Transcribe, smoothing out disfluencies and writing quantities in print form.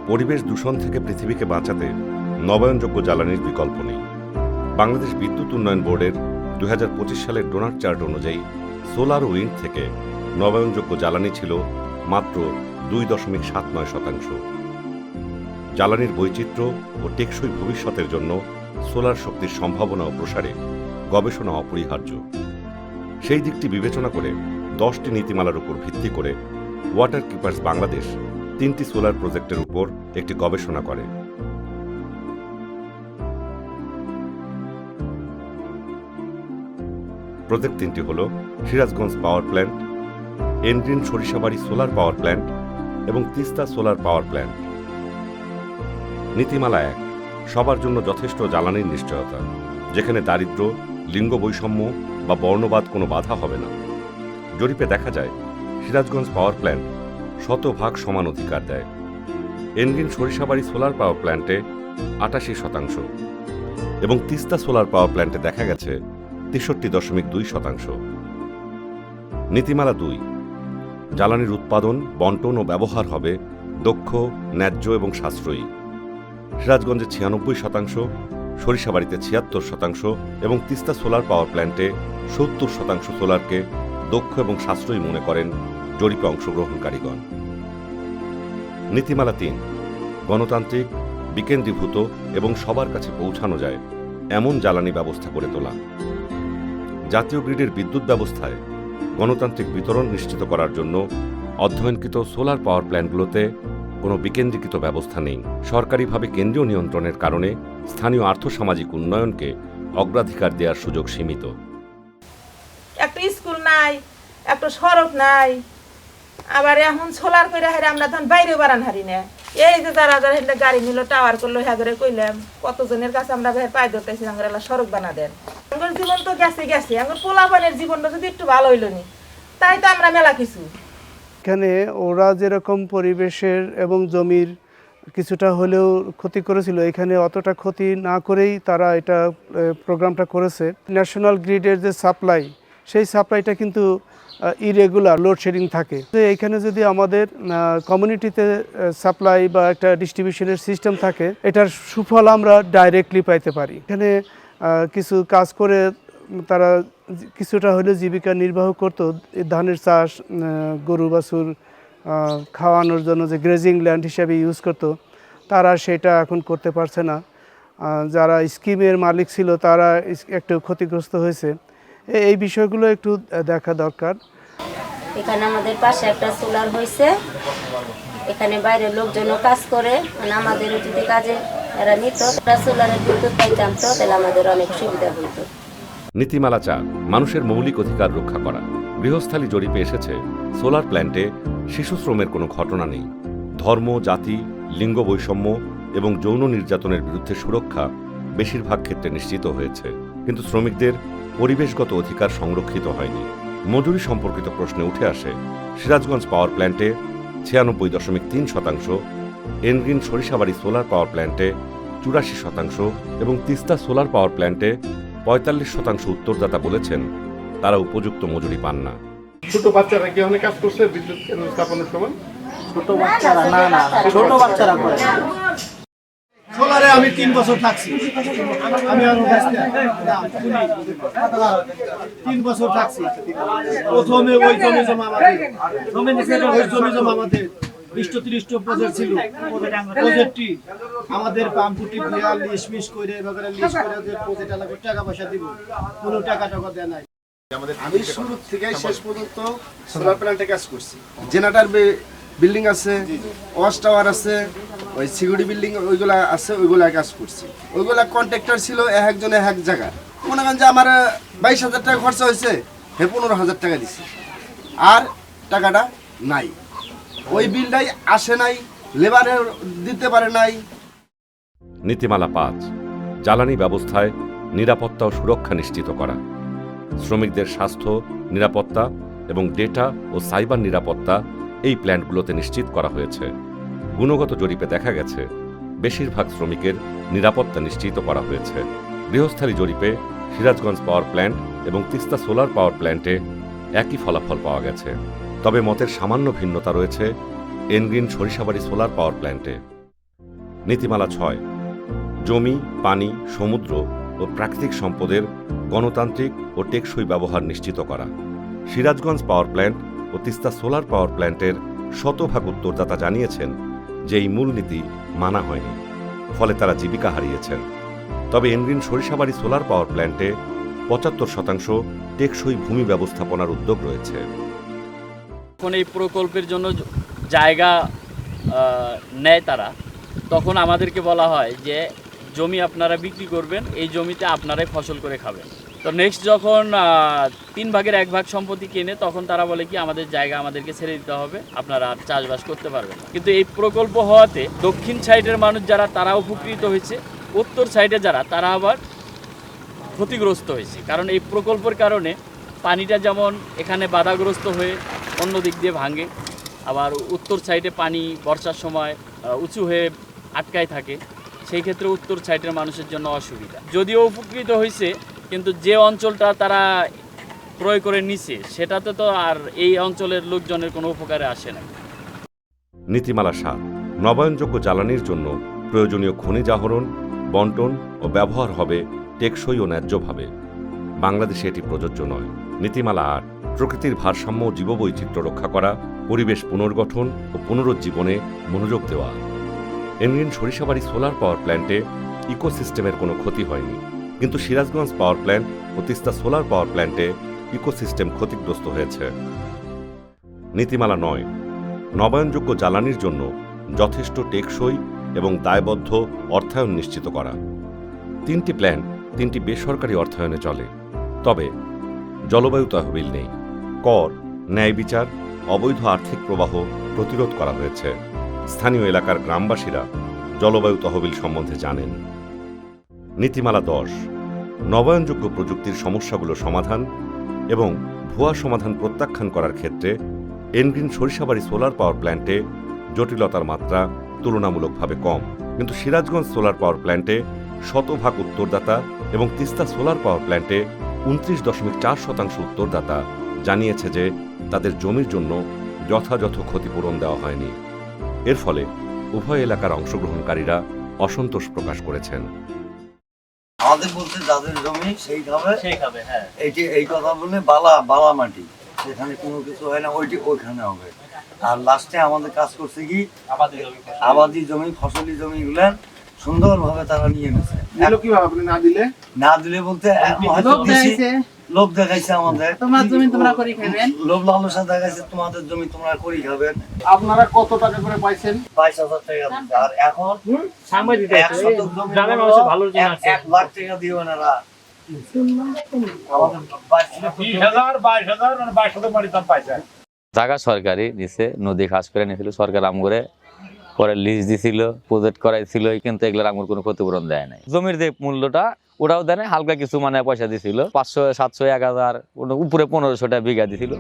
পরিবেশ দূষণ থেকে পৃথিবীকে বাঁচাতে নবায়নযোগ্য জ্বালানির বিকল্প নেই। বাংলাদেশ বিদ্যুৎ উন্নয়ন বোর্ডের 2025 সালের ডোনার চার্ট অনুযায়ী সোলার ও উইন্ড থেকে নবায়নযোগ্য জ্বালানি ছিল মাত্র 2.79%। জ্বালানির বৈচিত্র্য ও টেকসই ভবিষ্যতের জন্য সোলার শক্তির সম্ভাবনা ও প্রসারে গবেষণা অপরিহার্য। সেই দিকটি বিবেচনা করে 10টি নীতিমালার উপর ভিত্তি করে ওয়াটার কিপার্স বাংলাদেশ 3টি সোলার প্রজেক্টের উপর একটি গবেষণা করে। প্রজেক্ট 3টি হল Sirajganj power plant, Engreen Sarishabari solar power plant এবং তিস্তা সোলার পাওয়ার প্ল্যান্ট। নীতিমালা 1, সবার জন্য যথেষ্ট জ্বালানির নিশ্চয়তা, যেখানে দারিদ্র্য, লিঙ্গ বৈষম্য বা বর্ণবাদ কোনো বাধা হবে না। জরিপে দেখা যায় সিরাজগঞ্জ পাওয়ার প্ল্যান্ট 100% সমান অধিকার দেয়। এনগ্রিন সরিষাবাড়ি সোলার পাওয়ার প্ল্যান্টে 88% এবং তিস্তা সোলার পাওয়ার প্ল্যান্টে দেখা গেছে 63.2%। নীতিমালা 2, জ্বালানির উৎপাদন, বন্টন ও ব্যবহার হবে দক্ষ, ন্যায্য এবং সাশ্রয়ী। সিরাজগঞ্জে 96%, সরিষাবাড়িতে 76% এবং তিস্তা সোলার পাওয়ার প্ল্যান্টে 70% সোলারকে দক্ষ এবং সাশ্রয়ী মনে করেন জরিপে অংশগ্রহণকারীগণ। নীতিমালা 3, গণতান্ত্রিক, বিকেন্দ্রীভূত এবং সবার কাছে পৌঁছানো যায় এমন জ্বালানি ব্যবস্থা করে তোলা। জাতীয় গ্রিডের বিদ্যুৎ ব্যবস্থায় গণতান্ত্রিক বিতরণ নিশ্চিত করার জন্য অধ্যয়নকৃত সোলার পাওয়ার প্ল্যান্টগুলোতে কোনো বিকেন্দ্রীকৃত ব্যবস্থা নেই। সরকারিভাবে কেন্দ্রীয় নিয়ন্ত্রণের কারণে স্থানীয় আর্থসামাজিক উন্নয়নকে অগ্রাধিকার দেওয়ার সুযোগ সীমিত। একটা স্কুল নাই, একটা সড়ক নাই, আবার এখন সোলার করে হারে আমরা তখন বাইরে বাড়ান হারি না। এই যে যারা যারা হেঁটে গাড়ি নিল, টাওয়ার করলো, হ্যাঁ করে কইলাম কতজনের কাছে আমরা ভাই পাই ধরতেছি, আমার এলা সড়ক বানা দেন। আমার জীবন তো গেছে গেছে, আমার পোলাপানের জীবনটা যদি একটু ভালো হইল নি, তাই তো আমরা মেলা কিছু। এখানে ওরা যেরকম পরিবেশের এবং জমির কিছুটা হলেও ক্ষতি করেছিল, এখানে অতটা ক্ষতি না করেই তারা এটা প্রোগ্রামটা করেছে। ন্যাশনাল গ্রিডের যে সাপ্লাই, সেই সাপ্লাইটা কিন্তু ইরেগুলার লোডশেডিং থাকে। তো এইখানে যদি আমাদের কমিউনিটিতে সাপ্লাই বা একটা ডিস্ট্রিবিউশনের সিস্টেম থাকে, এটার সুফল আমরা ডাইরেক্টলি পাইতে পারি। এখানে কিছু কাজ করে তারা কিছুটা হলেও জীবিকা নির্বাহ করতো। ধানের চাষ, গরু বাছুর খাওয়ানোর জন্য যে গ্রেজিং ল্যান্ড হিসাবে ইউজ করতো, তারা সেটা এখন করতে পারছে না। যারা স্কিমের মালিক ছিল তারা একটু ক্ষতিগ্রস্ত হয়েছে। এই বিষয়গুলো একটু দেখা দরকার। এখানে আমাদের পাশে একটা সোলার হয়েছে, এখানে বাইরের লোকজনও কাজ করে, মানে আমাদেরও যদি কাজে এরা নিত, সোলারের বিদ্যুৎ পাইতাম তো তাহলে আমাদের অনেক সুবিধা হতো। নীতিমালা 4, মানুষের মৌলিক অধিকার রক্ষা করা। গৃহস্থালী জরিপে এসেছে সোলার প্ল্যান্টে শিশু শ্রমের কোনো ঘটনা নেই। ধর্ম, জাতি, লিঙ্গ বৈষম্য এবং যৌন নির্যাতনের বিরুদ্ধে সুরক্ষা বেশিরভাগ ক্ষেত্রে নিশ্চিত হয়েছে, কিন্তু শ্রমিকদের পরিবেশগত অধিকার সংরক্ষিত হয়নি। মজুরি সম্পর্কিত প্রশ্নে উঠে আসে সিরাজগঞ্জ পাওয়ার প্ল্যান্টে 96.3%, এনগ্রিন সরিষাবাড়ি সোলার পাওয়ার প্ল্যান্টে 84% এবং তিস্তা সোলার পাওয়ার প্ল্যান্টে 45% উত্তরদাতা বলেছেন তারা উপযুক্ত মজুরি পান না। ছোট বাচ্চারা কি অনেক কাজ করছে বিদ্যুৎ কেন্দ্র স্থাপনের সময়? ছোট বাচ্চারা না, ছোট বাচ্চারা করে। সোলারে আমি 3 বছর থাকছি, আমি আর 3 বছর থাকছি। প্রথমে ওই জমি জমা আমাদের 20-30 প্রজেক্ট ছিল। প্রজেক্টটি আমাদের পাম্পুটি লিশ করে লিশ করে যে প্রজেক্ট লাগবে টাকা পয়সা দিব, কোনো টাকা দেয় নাই। আমি শুরু থেকে শেষ পর্যন্ত সোলার প্ল্যান্টে কাজ করছি। জেনারেটর বিল্ডিং আছে, ওয়াচ টাওয়ার আছে, ওই সিকিউরিটি বিল্ডিং ওইগুলা আছে, ওইগুলা কাজ করছি। ওইগুলা কন্ট্রাক্টর ছিল একজন এক জায়গা। মনে করেন যে আমার 22,000 টাকা খরচা হয়েছে, 15,000 টাকা দিছি, আর টাকাটা নাই। ওই বিলটাই আসে নাই, লেবারে দিতে পারে নাই। নীতিমালা 5, জ্বালানি ব্যবস্থায় নিরাপত্তা ও সুরক্ষা নিশ্চিত করা। শ্রমিকদের স্বাস্থ্য, নিরাপত্তা এবং ডেটা ও সাইবার নিরাপত্তা এই প্ল্যান্টগুলোতে নিশ্চিত করা হয়েছে। গুণগত জরিপে দেখা গেছে বেশিরভাগ শ্রমিকের নিরাপত্তা নিশ্চিত করা হয়েছে। গৃহস্থালী জরিপে সিরাজগঞ্জ পাওয়ার প্ল্যান্ট এবং তিস্তা সোলার পাওয়ার প্ল্যান্টে একই ফলাফল পাওয়া গেছে। তবে মতের সামান্য ভিন্নতা রয়েছে এনগ্রিন সরিষাবাড়ি সোলার পাওয়ার প্ল্যান্টে। নীতিমালা 6, জমি, পানি, সমুদ্র ও প্রাকৃতিক সম্পদের গণতান্ত্রিক ও টেকসই ব্যবহার নিশ্চিত করা। সিরাজগঞ্জ পাওয়ার প্ল্যান্ট ও তিস্তা সোলার পাওয়ার প্ল্যান্টের শতভাগ উত্তরদাতা জানিয়েছেন যে এই মূলনীতি মানা হয়নি, ফলে তারা জীবিকা হারিয়েছেন। তবে এনগ্রিন সরিষাবাড়ি সোলার পাওয়ার প্ল্যান্টে 75% টেকসই ভূমি ব্যবস্থাপনার উদ্যোগ রয়েছে। যখন এই প্রকল্পের জন্য জায়গা নেয় তারা, তখন আমাদেরকে বলা হয় যে জমি আপনারা বিক্রি করবেন, এই জমিতে আপনারাই ফসল করে খাবেন। তো নেক্সট যখন 3 ভাগের 1 ভাগ সম্পত্তি কেনে, তখন তারা বলে কি আমাদের জায়গা আমাদেরকে ছেড়ে দিতে হবে, আপনারা আর চাষবাস করতে পারবেন। কিন্তু এই প্রকল্প হওয়াতে দক্ষিণ সাইডের মানুষ যারা তারা উপকৃত হয়েছে, উত্তর সাইডে যারা তারা আবার ক্ষতিগ্রস্ত হয়েছে। কারণ এই প্রকল্পের কারণে পানিটা যেমন এখানে বাধাগ্রস্ত হয়ে অন্য দিক দিয়ে ভাঙে, আবার উত্তর সাইডে পানি বর্ষার সময় উঁচু হয়ে আটকায় থাকে, সেই ক্ষেত্রে উত্তর সাইডের মানুষের জন্য অসুবিধা। যদিও উপকৃত হয়েছে, কিন্তু যে অঞ্চলটা তারা ক্রয় করে নিছে সেটাতে তো আর এই অঞ্চলের লোকজনের কোনো উপকারে আসে না। নীতিমালা 7, নবায়নযোগ্য জ্বালানির জন্য প্রয়োজনীয় খনিজ আহরণ, বন্টন ও ব্যবহার হবে টেকসই ও ন্যায্যভাবে। বাংলাদেশে এটি প্রযোজ্য নয়। নীতিমালা 8, প্রকৃতির ভারসাম্য ও জীববৈচিত্র্য রক্ষা করা, পরিবেশ পুনর্গঠন ও পুনরুজ্জীবনে মনোযোগ দেওয়া। এনগ্রিন সরিষাবাড়ি সোলার পাওয়ার প্ল্যান্টে ইকোসিস্টেমের কোনো ক্ষতি হয়নি, কিন্তু সিরাজগঞ্জ পাওয়ার প্ল্যান্ট ও তিস্তা সোলার পাওয়ার প্ল্যান্টে ইকোসিস্টেম ক্ষতিগ্রস্ত হয়েছে। নীতিমালা 9, নবায়নযোগ্য জ্বালানির জন্য যথেষ্ট টেকসই এবং দায়বদ্ধ অর্থায়ন নিশ্চিত করা। 3টি প্ল্যান্ট 3টি বেসরকারি অর্থায়নে চলে, তবে জলবায়ু তহবিল নেই। কর, ন্যায় বিচার, অবৈধ আর্থিক প্রবাহ প্রতিরোধ করা হয়েছে। স্থানীয় এলাকার গ্রামবাসীরা জলবায়ু তহবিল সম্বন্ধে জানেন। নীতিমালা 10, নবায়নযোগ্য প্রযুক্তির সমস্যাগুলো সমাধান এবং ভুয়া সমাধান প্রত্যাখ্যান করার ক্ষেত্রে এনগ্রিন সরিষাবাড়ি সোলার পাওয়ার প্ল্যান্টে জটিলতার মাত্রা তুলনামূলকভাবে কম, কিন্তু সিরাজগঞ্জ সোলার পাওয়ার প্ল্যান্টে শতভাগ উত্তরদাতা এবং তিস্তা সোলার পাওয়ার প্ল্যান্টে 29.4% উত্তরদাতা জানিয়েছে যে তাদের জমির জন্য যথাযথ ক্ষতিপূরণ দেওয়া হয়নি। এর ফলে উভয় এলাকার অংশগ্রহণকারীরা অসন্তোষ প্রকাশ করেছেন। আমাদের বলতে যাদের জমি সেই খাবে, হ্যাঁ, এই কথা বলে বালা মাটি সেখানে কোনো কিছু হয় না, ওইখানে হবে। আর লাস্টে আমাদের কাজ করছে কি আবাদি জমি, ফসলি জমি গুলা সুন্দরভাবে তারা নিয়ে নিয়েছে। না দিলে বলতে লোভ দেখাইছে আমাদের, তোমার জমি তোমরা করে খাবেন, লোভ লালসা দেখাইছে তোমাদের জমি তোমরা করে খাবেন। আপনারা কত টাকা করে পাইছেন? 22,000 টাকা দিচ্ছে। আর এখন 1 লাখ টাকা দিয়ে ওনারা জায়গা সরকারি নিচে, নদী খাস করে নিয়েছিল সরকার, আমগরে পরে লিজ দিছিল, প্রজেক্ট করাইছিল, কিন্তু এগুলোর আমগর কোনো ক্ষতিপূরণ দেয় নাই। জমির যে মূল্যটা ওটাও দেয় নাই, হালকা কিছু মানে পয়সা দিছিল, 500, 700, 1000, উপরে 1500 টাকা বিঘা দিছিল।